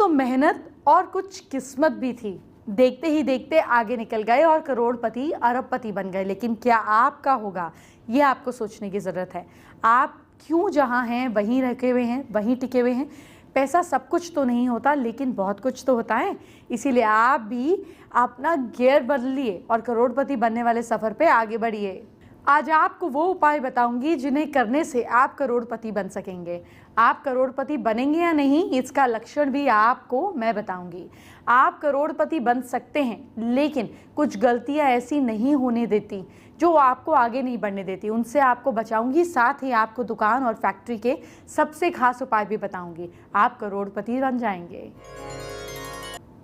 तो मेहनत और कुछ किस्मत भी थी। देखते ही देखते आगे निकल गए और करोड़पति अरबपति बन गए। लेकिन क्या आपका होगा, ये आपको सोचने की ज़रूरत है। आप क्यों जहाँ हैं वहीं रखे हुए हैं, वहीं टिके हुए हैं? पैसा सब कुछ तो नहीं होता, लेकिन बहुत कुछ तो होता है। इसीलिए आप भी अपना गियर बदलिए और करोड़पति बनने वाले सफ़र पे आगे बढ़िए। आज आपको वो उपाय बताऊंगी जिन्हें करने से आप करोड़पति बन सकेंगे। आप करोड़पति बनेंगे या नहीं, इसका लक्षण भी आपको मैं बताऊंगी। आप करोड़पति बन सकते हैं, लेकिन कुछ गलतियां ऐसी नहीं होने देती जो आपको आगे नहीं बढ़ने देती। उनसे आपको बचाऊंगी, साथ ही आपको दुकान और फैक्ट्री के सबसे खास उपाय भी बताऊंगी। आप करोड़पति बन जाएंगे।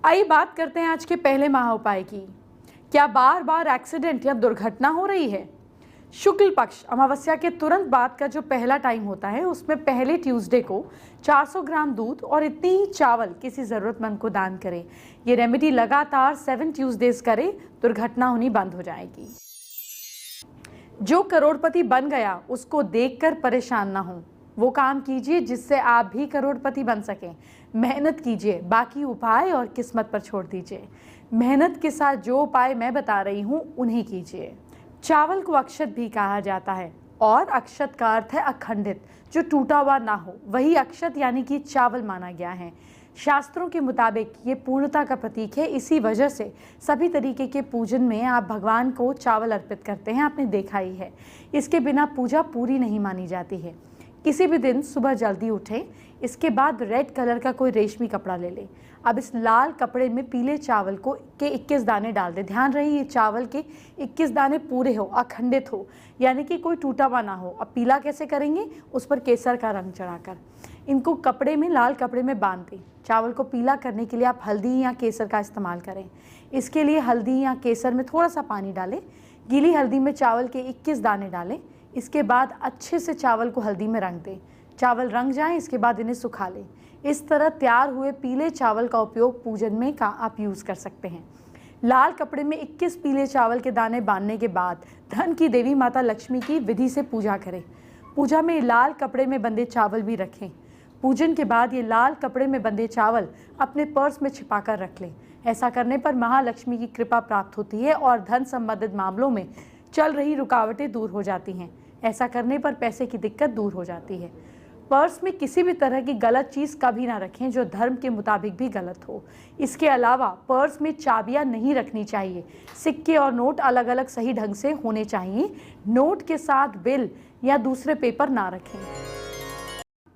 आइए बात करते हैं आज के पहले महा उपाय की। क्या बार बार एक्सीडेंट या दुर्घटना हो रही है? शुक्ल पक्ष अमावस्या के तुरंत बाद का जो पहला टाइम होता है, उसमें पहले ट्यूसडे को 400 ग्राम दूध और इतनी ही चावल किसी ज़रूरतमंद को दान करें। ये रेमेडी लगातार 7 ट्यूसडेज करें, दुर्घटना होनी बंद हो जाएगी। जो करोड़पति बन गया उसको देखकर परेशान ना हो। वो काम कीजिए जिससे आप भी करोड़पति बन सकें। मेहनत कीजिए, बाकी उपाय और किस्मत पर छोड़ दीजिए। मेहनत के साथ जो उपाय मैं बता रही हूँ उन्हें कीजिए। चावल को अक्षत भी कहा जाता है और अक्षत का अर्थ है अखंडित, जो टूटा हुआ ना हो, वही अक्षत यानी कि चावल माना गया है। शास्त्रों के मुताबिक ये पूर्णता का प्रतीक है। इसी वजह से सभी तरीके के पूजन में आप भगवान को चावल अर्पित करते हैं, आपने देखा ही है। इसके बिना पूजा पूरी नहीं मानी जाती है। किसी भी दिन सुबह जल्दी उठें, इसके बाद रेड कलर का कोई रेशमी कपड़ा ले लें। अब इस लाल कपड़े में पीले चावल को के 21 दाने डाल दें। ध्यान रहे ये चावल के 21 दाने पूरे हो, अखंडित हो, यानी कि कोई टूटा हुआ ना हो। अब पीला कैसे करेंगे? उस पर केसर का रंग चढ़ाकर इनको कपड़े में, लाल कपड़े में बांध दें। चावल को पीला करने के लिए आप हल्दी या केसर का इस्तेमाल करें। इसके लिए हल्दी या केसर में थोड़ा सा पानी डालें। गीली हल्दी में चावल के 21 दाने डालें। इसके बाद अच्छे से चावल को हल्दी में रंग दें। चावल रंग जाएं, इसके बाद इन्हें सुखा लें। इस तरह तैयार हुए पीले चावल का उपयोग पूजन में का आप यूज़ कर सकते हैं। लाल कपड़े में 21 पीले चावल के दाने बांधने के बाद धन की देवी माता लक्ष्मी की विधि से पूजा करें। पूजा में लाल कपड़े में बंधे चावल भी रखें। पूजन के बाद ये लाल कपड़े में बंधे चावल अपने पर्स में छिपा कर रख लें। ऐसा करने पर महालक्ष्मी की कृपा प्राप्त होती है और धन संबंधित मामलों में चल रही रुकावटें दूर हो जाती हैं। ऐसा करने पर पैसे की दिक्कत दूर हो जाती है। पर्स में किसी भी तरह की गलत चीज़ कभी ना रखें जो धर्म के मुताबिक भी गलत हो। इसके अलावा पर्स में चाबियां नहीं रखनी चाहिए। सिक्के और नोट अलग अलग सही ढंग से होने चाहिए। नोट के साथ बिल या दूसरे पेपर ना रखें।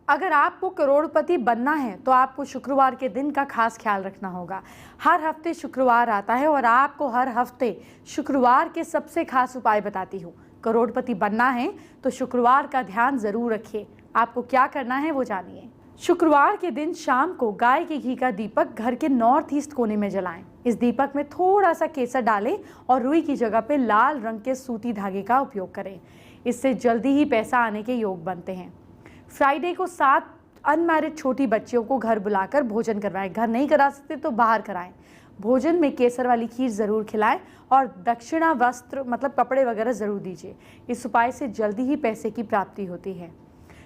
अगर आपको करोड़पति बनना है तो आपको शुक्रवार के दिन का खास ख्याल रखना होगा। हर हफ्ते शुक्रवार आता है और आपको हर हफ्ते शुक्रवार के सबसे खास उपाय बताती हूँ। करोड़पति बनना है तो शुक्रवार का ध्यान जरूर रखिए। आपको क्या करना है वो जानिए। शुक्रवार के दिन शाम को गाय के घी का दीपक घर के नॉर्थ ईस्ट कोने में जलाएं। इस दीपक में थोड़ा सा केसर डालें और रुई की जगह पे लाल रंग के सूती धागे का उपयोग करें। इससे जल्दी ही पैसा आने के योग बनते हैं। फ्राइडे को 7 अनमैरिड छोटी बच्चियों को घर बुलाकर भोजन करवाएं। घर नहीं करा सकते तो बाहर कराएं। भोजन में केसर वाली खीर ज़रूर खिलाएं और दक्षिणा वस्त्र मतलब कपड़े वगैरह ज़रूर दीजिए। इस उपाय से जल्दी ही पैसे की प्राप्ति होती है।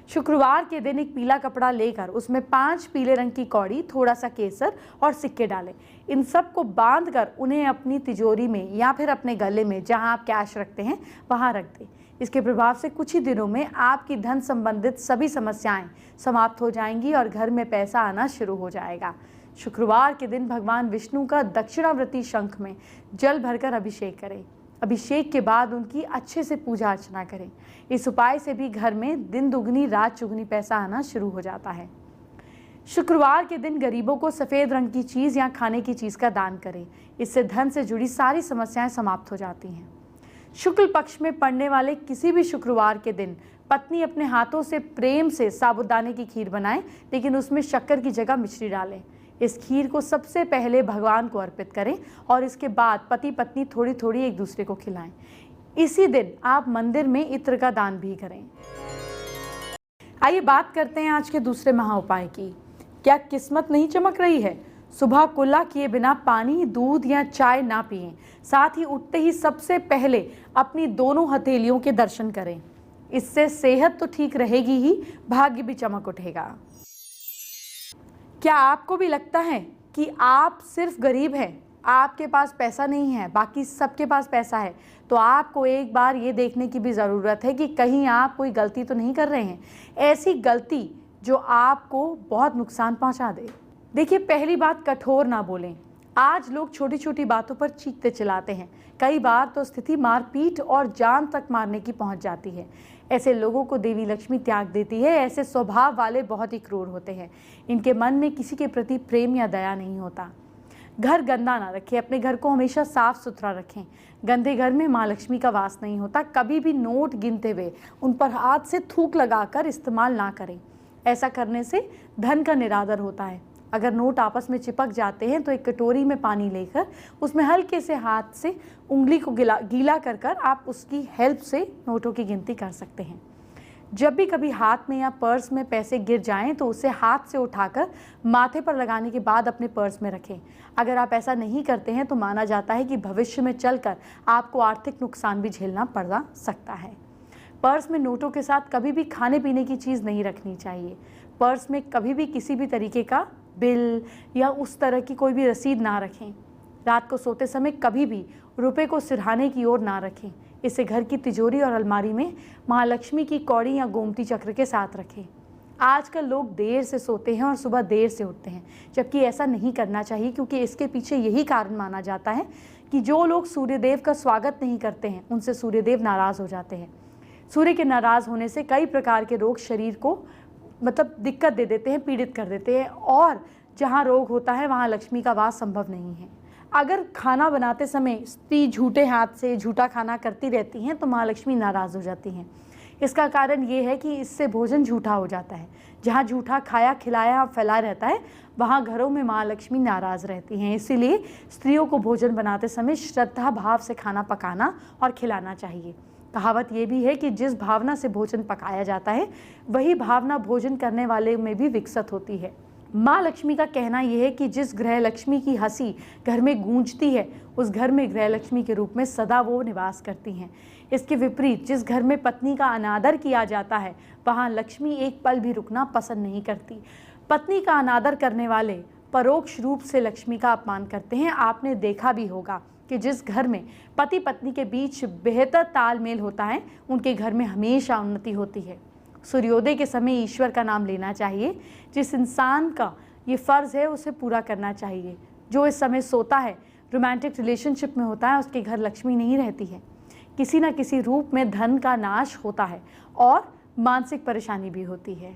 शुक्रवार के दिन एक पीला कपड़ा लेकर उसमें 5 पीले रंग की कौड़ी, थोड़ा सा केसर और सिक्के डालें। इन सब को बांध कर उन्हें अपनी तिजोरी में या फिर अपने गले में, जहां आप कैश रखते हैं, वहां रख दें। इसके प्रभाव से कुछ ही दिनों में आपकी धन संबंधित सभी समस्याएं समाप्त हो जाएंगी और घर में पैसा आना शुरू हो जाएगा। शुक्रवार के दिन भगवान विष्णु का दक्षिणावर्ती शंख में जल भरकर अभिषेक करें। अभिषेक के बाद उनकी अच्छे से पूजा अर्चना करें। इस उपाय से भी घर में दिन दुगनी रात चुगनी पैसा आना शुरू हो जाता है। शुक्रवार के दिन गरीबों को सफ़ेद रंग की चीज़ या खाने की चीज़ का दान करें। इससे धन से जुड़ी सारी समस्याएं समाप्त हो जाती हैं। शुक्ल पक्ष में पड़ने वाले किसी भी शुक्रवार के दिन पत्नी अपने हाथों से प्रेम से साबूदाने की खीर बनाएं, लेकिन उसमें शक्कर की जगह मिश्री डालें। इस खीर को सबसे पहले भगवान को अर्पित करें और इसके बाद पति पत्नी थोड़ी थोड़ी एक दूसरे को खिलाएं। इसी दिन आप मंदिर में इत्र का दान भी करें। आइए बात करते हैं आज के दूसरे महा उपाय की। क्या किस्मत नहीं चमक रही है? सुबह कुल्ला किए बिना पानी, दूध या चाय ना पिएं। साथ ही उठते ही सबसे पहले अपनी दोनों हथेलियों के दर्शन करें। इससे सेहत तो ठीक रहेगी ही, भाग्य भी चमक उठेगा। क्या आपको भी लगता है कि आप सिर्फ गरीब हैं, आपके पास पैसा नहीं है, बाकी सबके पास पैसा है? तो आपको एक बार ये देखने की भी ज़रूरत है कि कहीं आप कोई गलती तो नहीं कर रहे हैं, ऐसी गलती जो आपको बहुत नुकसान पहुंचा दे। देखिए, पहली बात, कठोर ना बोलें। आज लोग छोटी छोटी बातों पर चीखते चिल्लाते हैं, कई बार तो स्थिति मारपीट और जान तक मारने की पहुंच जाती है। ऐसे लोगों को देवी लक्ष्मी त्याग देती है। ऐसे स्वभाव वाले बहुत ही क्रूर होते हैं। इनके मन में किसी के प्रति प्रेम या दया नहीं होता। घर गंदा ना रखें, अपने घर को हमेशा साफ सुथरा रखें। गंदे घर में माँ लक्ष्मी का वास नहीं होता। कभी भी नोट गिनते हुए उन पर हाथ से थूक लगाकर इस्तेमाल ना करें। ऐसा करने से धन का निरादर होता है। अगर नोट आपस में चिपक जाते हैं तो एक कटोरी में पानी लेकर उसमें हल्के से हाथ से उंगली को गीला कर कर आप उसकी हेल्प से नोटों की गिनती कर सकते हैं। जब भी कभी हाथ में या पर्स में पैसे गिर जाएं तो उसे हाथ से उठाकर माथे पर लगाने के बाद अपने पर्स में रखें। अगर आप ऐसा नहीं करते हैं तो माना जाता है कि भविष्य में चलकर आपको आर्थिक नुकसान भी झेलना पड़ सकता है। पर्स में नोटों के साथ कभी भी खाने पीने की चीज़ नहीं रखनी चाहिए। पर्स में कभी भी किसी भी तरीके का बिल या उस तरह की कोई भी रसीद ना रखें। रात को सोते समय कभी भी रुपए को सिरहाने की ओर ना रखें। इसे घर की तिजोरी और अलमारी में महालक्ष्मी की कौड़ी या गोमती चक्र के साथ रखें। आजकल लोग देर से सोते हैं और सुबह देर से उठते हैं, जबकि ऐसा नहीं करना चाहिए, क्योंकि इसके पीछे यही कारण माना जाता है कि जो लोग सूर्यदेव का स्वागत नहीं करते हैं उनसे सूर्यदेव नाराज़ हो जाते हैं। सूर्य के नाराज़ होने से कई प्रकार के रोग शरीर को दिक्कत दे देते हैं, पीड़ित कर देते हैं, और जहाँ रोग होता है वहाँ लक्ष्मी का वास संभव नहीं है। अगर खाना बनाते समय स्त्री झूठे हाथ से झूठा खाना करती रहती हैं तो महालक्ष्मी नाराज़ हो जाती हैं। इसका कारण ये है कि इससे भोजन झूठा हो जाता है। जहाँ झूठा खाया खिलाया फैला रहता है वहाँ घरों में महालक्ष्मी नाराज़ रहती हैं। इसीलिए स्त्रियों को भोजन बनाते समय श्रद्धा भाव से खाना पकाना और खिलाना चाहिए। कहावत ये भी है कि जिस भावना से भोजन पकाया जाता है वही भावना भोजन करने वाले में भी विकसित होती है। माँ लक्ष्मी का कहना यह है कि जिस गृह लक्ष्मी की हंसी घर में गूंजती है उस घर में गृह लक्ष्मी के रूप में सदा वो निवास करती हैं। इसके विपरीत जिस घर में पत्नी का अनादर किया जाता है वहाँ लक्ष्मी एक पल भी रुकना पसंद नहीं करती। पत्नी का अनादर करने वाले परोक्ष रूप से लक्ष्मी का अपमान करते हैं। आपने देखा भी होगा कि जिस घर में पति पत्नी के बीच बेहतर तालमेल होता है उनके घर में हमेशा उन्नति होती है। सूर्योदय के समय ईश्वर का नाम लेना चाहिए। जिस इंसान का ये फ़र्ज़ है उसे पूरा करना चाहिए। जो इस समय सोता है, रोमांटिक रिलेशनशिप में होता है, उसके घर लक्ष्मी नहीं रहती है। किसी न किसी रूप में धन का नाश होता है और मानसिक परेशानी भी होती है।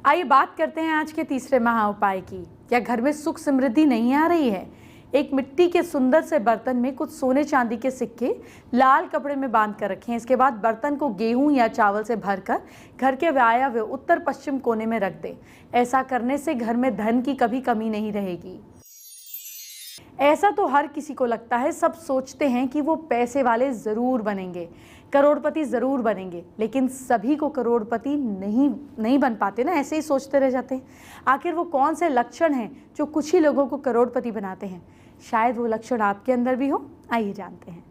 आइए बात करते हैं आज के तीसरे महा उपाय की। क्या घर में सुख समृद्धि नहीं आ रही है? एक मिट्टी के सुंदर से बर्तन में कुछ सोने चांदी के सिक्के लाल कपड़े में बांध कर रखें। इसके बाद बर्तन को गेहूं या चावल से भरकर घर के वायव्य उत्तर पश्चिम कोने में रख दें। ऐसा करने से घर में धन की कभी कमी नहीं रहेगी। ऐसा तो हर किसी को लगता है, सब सोचते हैं कि वो पैसे वाले ज़रूर बनेंगे, करोड़पति ज़रूर बनेंगे, लेकिन सभी को करोड़पति नहीं बन पाते ना, ऐसे ही सोचते रह जाते हैं। आखिर वो कौन से लक्षण हैं जो कुछ ही लोगों को करोड़पति बनाते हैं? शायद वो लक्षण आपके अंदर भी हो। आइए जानते हैं।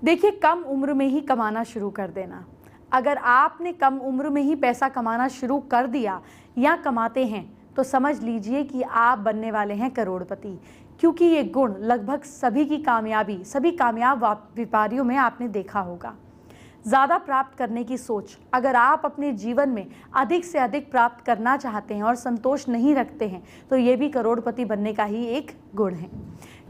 देखिए, कम उम्र में ही कमाना शुरू कर देना। अगर आपने कम उम्र में ही पैसा कमाना शुरू कर दिया या कमाते हैं तो समझ लीजिए कि आप बनने वाले हैं करोड़पति, क्योंकि ये गुण लगभग सभी कामयाब व्यापारियों में आपने देखा होगा। ज़्यादा प्राप्त करने की सोच, अगर आप अपने जीवन में अधिक से अधिक प्राप्त करना चाहते हैं और संतोष नहीं रखते हैं तो ये भी करोड़पति बनने का ही एक गुण है।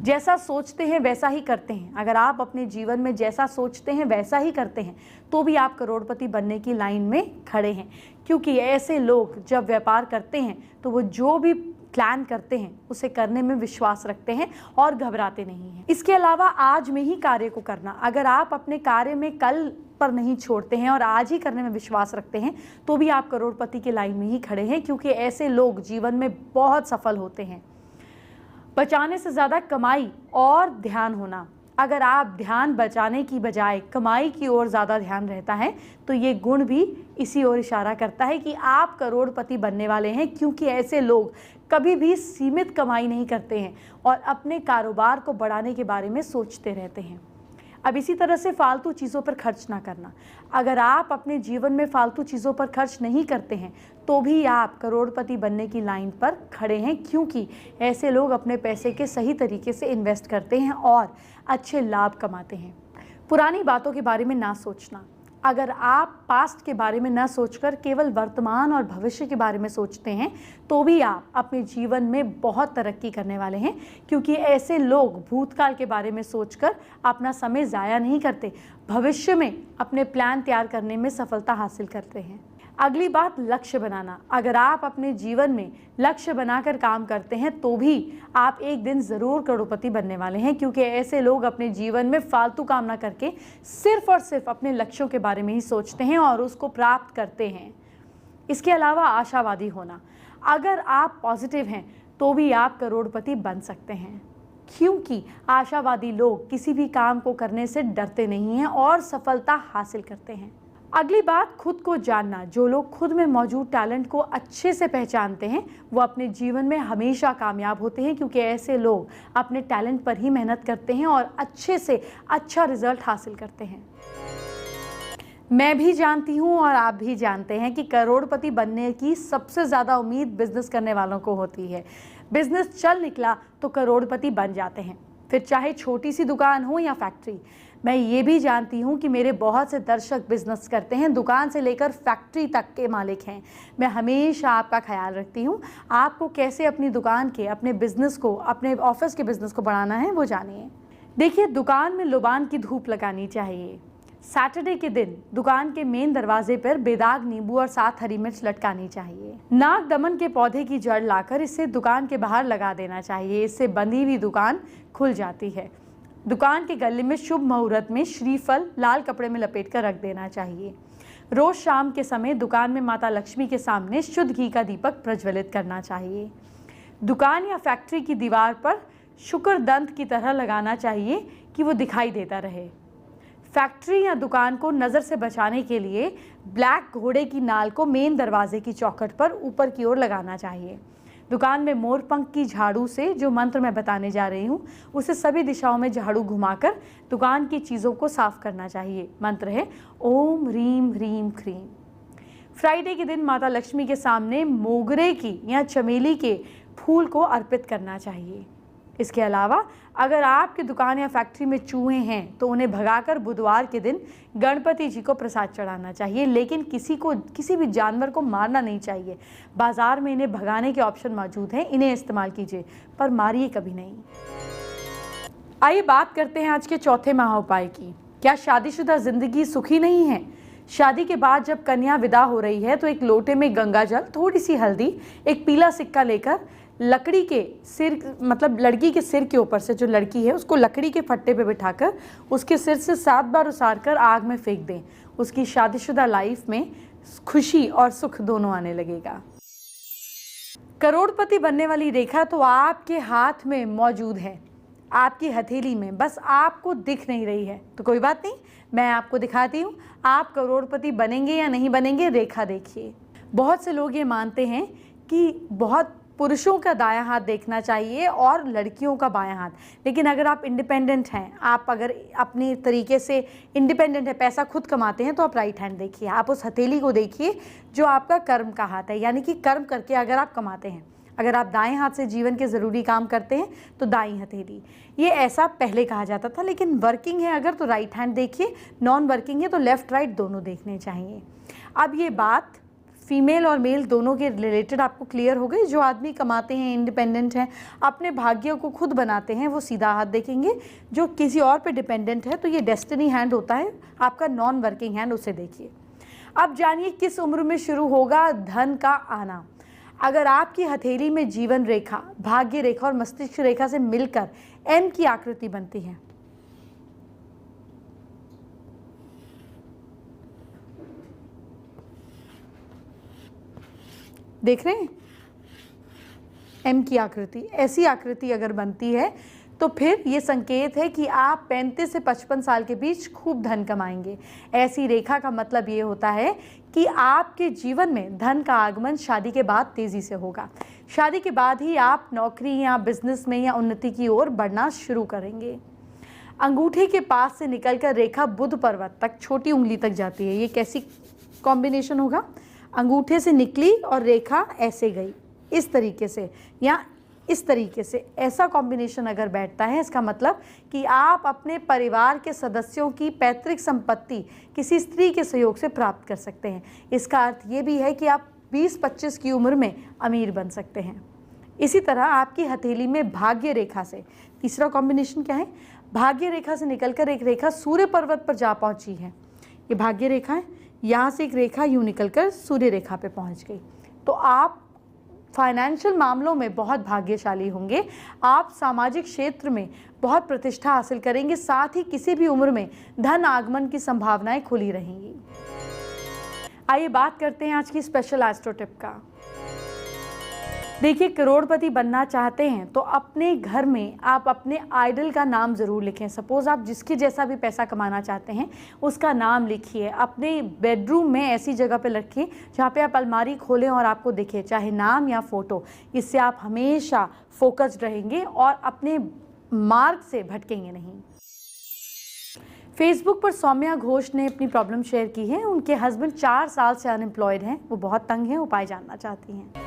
जैसा सोचते हैं वैसा ही करते हैं। अगर आप अपने जीवन में जैसा सोचते हैं वैसा ही करते हैं तो भी आप करोड़पति बनने की लाइन में खड़े हैं, क्योंकि ऐसे लोग जब व्यापार करते हैं तो वो जो भी प्लान करते हैं उसे करने में विश्वास रखते हैं और घबराते नहीं हैं। इसके अलावा आज में ही कार्य को करना। अगर आप अपने कार्य में कल पर नहीं छोड़ते हैं और आज ही करने में विश्वास रखते हैं तो भी आप करोड़पति की लाइन में ही खड़े हैं, क्योंकि ऐसे लोग जीवन में बहुत सफल होते हैं। बचाने से ज़्यादा कमाई और ध्यान होना। अगर आप ध्यान बचाने की बजाय कमाई की ओर ज़्यादा ध्यान रहता है तो ये गुण भी इसी ओर इशारा करता है कि आप करोड़पति बनने वाले हैं, क्योंकि ऐसे लोग कभी भी सीमित कमाई नहीं करते हैं और अपने कारोबार को बढ़ाने के बारे में सोचते रहते हैं। अब इसी तरह से फालतू चीज़ों पर खर्च ना करना। अगर आप अपने जीवन में फालतू चीज़ों पर खर्च नहीं करते हैं तो भी आप करोड़पति बनने की लाइन पर खड़े हैं, क्योंकि ऐसे लोग अपने पैसे के सही तरीके से इन्वेस्ट करते हैं और अच्छे लाभ कमाते हैं। पुरानी बातों के बारे में ना सोचना। अगर आप पास्ट के बारे में न सोचकर केवल वर्तमान और भविष्य के बारे में सोचते हैं तो भी आप अपने जीवन में बहुत तरक्की करने वाले हैं, क्योंकि ऐसे लोग भूतकाल के बारे में सोचकर अपना समय ज़ाया नहीं करते, भविष्य में अपने प्लान तैयार करने में सफलता हासिल करते हैं। अगली बात, लक्ष्य बनाना। अगर आप अपने जीवन में लक्ष्य बनाकर काम करते हैं तो भी आप एक दिन ज़रूर करोड़पति बनने वाले हैं, क्योंकि ऐसे लोग अपने जीवन में फालतू काम ना करके सिर्फ और सिर्फ अपने लक्ष्यों के बारे में ही सोचते हैं और उसको प्राप्त करते हैं। इसके अलावा आशावादी होना। अगर आप पॉजिटिव हैं तो भी आप करोड़पति बन सकते हैं, क्योंकि आशावादी लोग किसी भी काम को करने से डरते नहीं हैं और सफलता हासिल करते हैं। अगली बात, खुद को जानना। जो लोग खुद में मौजूद टैलेंट को अच्छे से पहचानते हैं वो अपने जीवन में हमेशा कामयाब होते हैं, क्योंकि ऐसे लोग अपने टैलेंट पर ही मेहनत करते हैं और अच्छे से अच्छा रिजल्ट हासिल करते हैं। मैं भी जानती हूँ और आप भी जानते हैं कि करोड़पति बनने की सबसे ज़्यादा उम्मीद बिजनेस करने वालों को होती है। बिजनेस चल निकला तो करोड़पति बन जाते हैं, फिर चाहे छोटी सी दुकान हो या फैक्ट्री। मैं ये भी जानती हूँ कि मेरे बहुत से दर्शक बिजनेस करते हैं, दुकान से लेकर फैक्ट्री तक के मालिक हैं। मैं हमेशा आपका ख्याल रखती हूँ। आपको कैसे अपनी दुकान के, अपने बिजनेस को, अपने ऑफिस के बिजनेस को बढ़ाना है वो जानिए। देखिए, दुकान में लुबान की धूप लगानी चाहिए। सैटरडे के दिन दुकान के मेन दरवाजे पर बेदाग नींबू और 7 हरी मिर्च लटकानी चाहिए। नाग दमन के पौधे की जड़ लाकर इसे दुकान के बाहर लगा देना चाहिए। इससे बंधी हुई दुकान खुल जाती है। दुकान के गले में शुभ मुहूर्त में श्रीफल लाल कपड़े में लपेट कर रख देना चाहिए। रोज शाम के समय दुकान में माता लक्ष्मी के सामने शुद्ध घी का दीपक प्रज्वलित करना चाहिए। दुकान या फैक्ट्री की दीवार पर शुक्र दंत की तरह लगाना चाहिए कि वो दिखाई देता रहे। फैक्ट्री या दुकान को नज़र से बचाने के लिए ब्लैक घोड़े की नाल को मेन दरवाजे की चौखट पर ऊपर की ओर लगाना चाहिए। दुकान में मोर पंख की झाड़ू से, जो मंत्र मैं बताने जा रही हूँ, उसे सभी दिशाओं में झाड़ू घुमाकर दुकान की चीज़ों को साफ करना चाहिए। मंत्र है ओम ह्रीम ह्रीम क्रीम। फ्राइडे के दिन माता लक्ष्मी के सामने मोगरे की या चमेली के फूल को अर्पित करना चाहिए। इसके अलावा अगर आपकी दुकान या फैक्ट्री में चूहे हैं तो उन्हें भगाकर बुधवार के दिन गणपति जी को प्रसाद चढ़ाना चाहिए, लेकिन किसी भी जानवर को मारना नहीं चाहिए। बाजार में इन्हें भगाने के ऑप्शन मौजूद हैं, इन्हें इस्तेमाल कीजिए, पर मारिए कभी नहीं। आइए बात करते हैं आज के चौथे महाउपाय की। क्या शादीशुदा जिंदगी सुखी नहीं है? शादी के बाद जब कन्या विदा हो रही है तो एक लोटे में गंगा जल, थोड़ी सी हल्दी, एक पीला सिक्का लेकर लकड़ी के सिर, मतलब लड़की के सिर के ऊपर से, जो लड़की है उसको लकड़ी के फट्टे पे बिठाकर उसके सिर से 7 बार उसारकर आग में फेंक दें। उसकी शादीशुदा लाइफ में खुशी और सुख दोनों आने लगेगा। करोड़पति बनने वाली रेखा तो आपके हाथ में मौजूद है, आपकी हथेली में, बस आपको दिख नहीं रही है। तो कोई बात नहीं, मैं आपको दिखाती हूँ। आप करोड़पति बनेंगे या नहीं बनेंगे, रेखा देखिए। बहुत से लोग ये मानते हैं कि बहुत पुरुषों का दायां हाथ देखना चाहिए और लड़कियों का बायां हाथ, लेकिन अगर आप इंडिपेंडेंट हैं, आप अगर अपनी तरीके से इंडिपेंडेंट है, पैसा खुद कमाते हैं, तो आप राइट हैंड देखिए। आप उस हथेली को देखिए जो आपका कर्म का हाथ है, यानी कि कर्म करके अगर आप कमाते हैं। अगर आप दाएं हाथ से जीवन के ज़रूरी काम करते हैं तो दाईं हथेली। ये ऐसा पहले कहा जाता था, लेकिन वर्किंग है अगर तो राइट हैंड देखिए, नॉन वर्किंग है तो लेफ़्ट राइट दोनों देखने चाहिए। अब ये बात फीमेल और मेल दोनों के रिलेटेड आपको क्लियर हो गई। जो आदमी कमाते हैं, इंडिपेंडेंट हैं, अपने भाग्य को खुद बनाते हैं, वो सीधा हाथ देखेंगे। जो किसी और पे डिपेंडेंट है तो ये डेस्टिनी हैंड होता है, आपका नॉन वर्किंग हैंड, उसे देखिए। अब जानिए किस उम्र में शुरू होगा धन का आना। अगर आपकी हथेली में जीवन रेखा, भाग्य रेखा और मस्तिष्क रेखा से मिलकर एम की आकृति बनती है, देख रहे हैं एम की आकृति, ऐसी आकृति अगर बनती है तो फिर ये संकेत है कि आप 35 से 55 साल के बीच खूब धन कमाएंगे। ऐसी रेखा का मतलब ये होता है कि आपके जीवन में धन का आगमन शादी के बाद तेज़ी से होगा। शादी के बाद ही आप नौकरी या बिजनेस में या उन्नति की ओर बढ़ना शुरू करेंगे। अंगूठे के पास से निकलकर रेखा बुध पर्वत तक छोटी उंगली तक जाती है। ये कैसी कॉम्बिनेशन होगा? अंगूठे से निकली और रेखा ऐसे गई, इस तरीके से या इस तरीके से। ऐसा कॉम्बिनेशन अगर बैठता है, इसका मतलब कि आप अपने परिवार के सदस्यों की पैतृक संपत्ति किसी स्त्री के सहयोग से प्राप्त कर सकते हैं। इसका अर्थ ये भी है कि आप 20-25 की उम्र में अमीर बन सकते हैं। इसी तरह आपकी हथेली में भाग्य रेखा से, तीसरा कॉम्बिनेशन क्या है? भाग्य रेखा से निकलकर एक रेखा सूर्य पर्वत पर जा पहुंची है। ये भाग्य रेखा है, यहाँ से एक रेखा यूं निकलकर सूर्य रेखा पे पहुंच गई। तो आप फाइनेंशियल मामलों में बहुत भाग्यशाली होंगे। आप सामाजिक क्षेत्र में बहुत प्रतिष्ठा हासिल करेंगे, साथ ही किसी भी उम्र में धन आगमन की संभावनाएं खुली रहेंगी। आइए बात करते हैं आज की स्पेशल एस्ट्रो टिप का। देखिए, करोड़पति बनना चाहते हैं तो अपने घर में आप अपने आइडल का नाम ज़रूर लिखें। सपोज़ आप जिसके जैसा भी पैसा कमाना चाहते हैं उसका नाम लिखिए। अपने बेडरूम में ऐसी जगह पे रखिए जहाँ पे आप अलमारी खोलें और आपको दिखे, चाहे नाम या फ़ोटो। इससे आप हमेशा फोकस्ड रहेंगे और अपने मार्ग से भटकेंगे नहीं। फेसबुक पर सौम्या घोष ने अपनी प्रॉब्लम शेयर की है। उनके हस्बैंड 4 साल से अनएम्प्लॉयड हैं, वो बहुत तंग हैं, उपाय जानना चाहती हैं।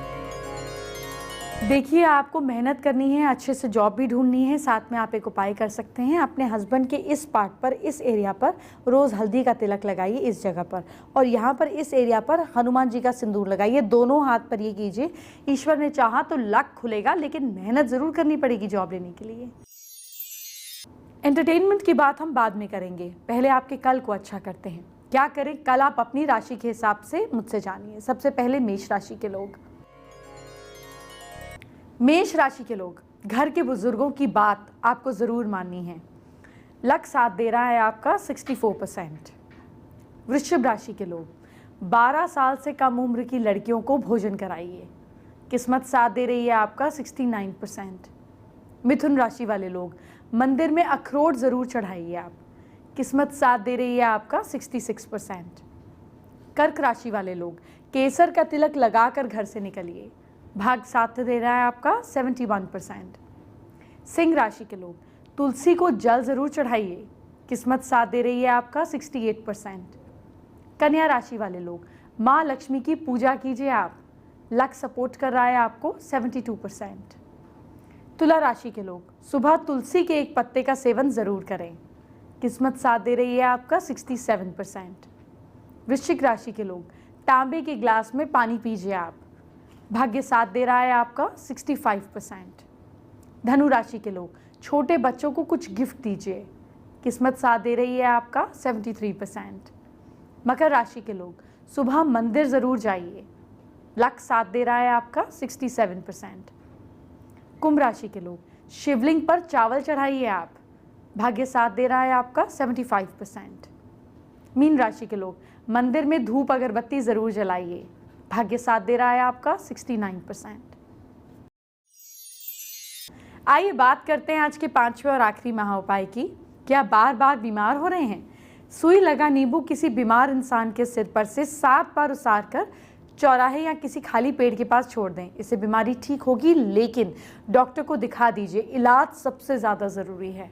देखिए, आपको मेहनत करनी है, अच्छे से जॉब भी ढूंढनी है, साथ में आप एक उपाय कर सकते हैं। अपने हस्बैंड के इस पार्ट पर, इस एरिया पर रोज़ हल्दी का तिलक लगाइए इस जगह पर, और यहाँ पर इस एरिया पर हनुमान जी का सिंदूर लगाइए। दोनों हाथ पर ये कीजिए। ईश्वर ने चाहा तो लक खुलेगा, लेकिन मेहनत ज़रूर करनी पड़ेगी जॉब लेने के लिए। एंटरटेनमेंट की बात हम बाद में करेंगे, पहले आपके कल को अच्छा करते हैं। क्या करें? कल आप अपनी राशि के हिसाब से मुझसे जानिए। सबसे पहले मेष राशि के लोग। मेष राशि के लोग, घर के बुजुर्गों की बात आपको ज़रूर माननी है। लक साथ दे रहा है आपका 64%। वृश्चिक राशि के लोग, 12 साल से कम उम्र की लड़कियों को भोजन कराइए। किस्मत साथ दे रही है आपका 69%। मिथुन राशि वाले लोग, मंदिर में अखरोट ज़रूर चढ़ाइए आप। किस्मत साथ दे रही है आपका 66%। कर्क राशि वाले लोग, केसर का तिलक लगाकर घर से निकलिए। भाग साथ दे रहा है आपका 71%। सिंह राशि के लोग, तुलसी को जल ज़रूर चढ़ाइए। किस्मत साथ दे रही है आपका 68%। कन्या राशि वाले लोग, माँ लक्ष्मी की पूजा कीजिए आप। लक सपोर्ट कर रहा है आपको 72%। तुला राशि के लोग, सुबह तुलसी के एक पत्ते का सेवन ज़रूर करें। किस्मत साथ दे रही है आपका 67%। वृश्चिक राशि के लोग, तांबे के ग्लास में पानी पीजिए आप। भाग्य साथ दे रहा है आपका 65%। धनु राशि के लोग, छोटे बच्चों को कुछ गिफ्ट दीजिए। किस्मत साथ दे रही है आपका 73%। मकर राशि के लोग, सुबह मंदिर ज़रूर जाइए। लक साथ दे रहा है आपका 67%। कुंभ राशि के लोग, शिवलिंग पर चावल चढ़ाइए आप। भाग्य साथ दे रहा है आपका 75%। मीन राशि के लोग, मंदिर में धूप अगरबत्ती ज़रूर जलाइए। भाग्य साथ दे रहा है आपका 69%। आइए बात करते हैं आज के 5वें और आखिरी महा उपाय की। क्या बार बार बीमार हो रहे हैं? सुई लगा नींबू किसी बीमार इंसान के सिर पर से 7 बार उसार कर चौराहे या किसी खाली पेड़ के पास छोड़ दें। इससे बीमारी ठीक होगी, लेकिन डॉक्टर को दिखा दीजिए। इलाज सबसे ज़्यादा ज़रूरी है।